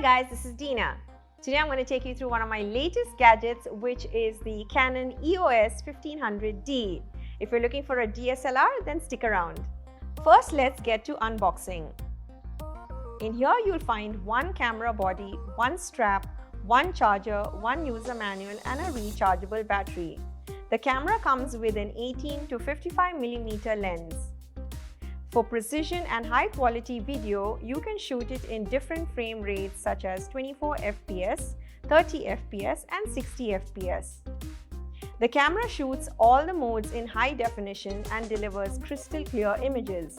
Hi guys, this is Dina. Today I'm going to take you through one of my latest gadgets, which is the Canon EOS 1500D. If you're looking for a DSLR, then stick around. First, let's get to unboxing. In here you'll find one camera body, one strap, one charger, one user manual and a rechargeable battery. The camera comes with an 18 to 55mm lens. For precision and high quality video, you can shoot it in different frame rates such as 24 fps, 30 fps and 60 fps. The camera shoots all the modes in high definition and delivers crystal clear images.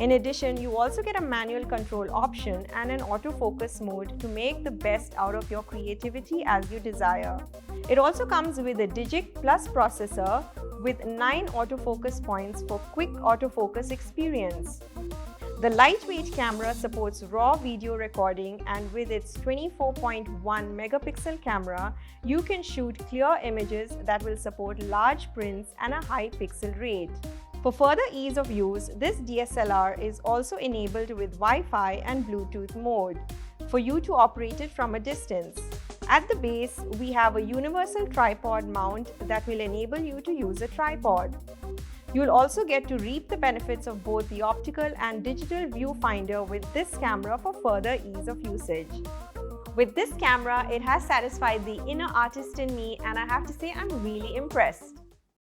In addition, you also get a manual control option and an autofocus mode to make the best out of your creativity as you desire. It also comes with a Digic Plus processor with 9 autofocus points for quick autofocus experience. The lightweight camera supports RAW video recording, and with its 24.1 megapixel camera, you can shoot clear images that will support large prints and a high pixel rate. For further ease of use, this DSLR is also enabled with Wi-Fi and Bluetooth mode for you to operate it from a distance. At the base, we have a universal tripod mount that will enable you to use a tripod. You'll also get to reap the benefits of both the optical and digital viewfinder with this camera for further ease of usage. With this camera, it has satisfied the inner artist in me, and I have to say I'm really impressed.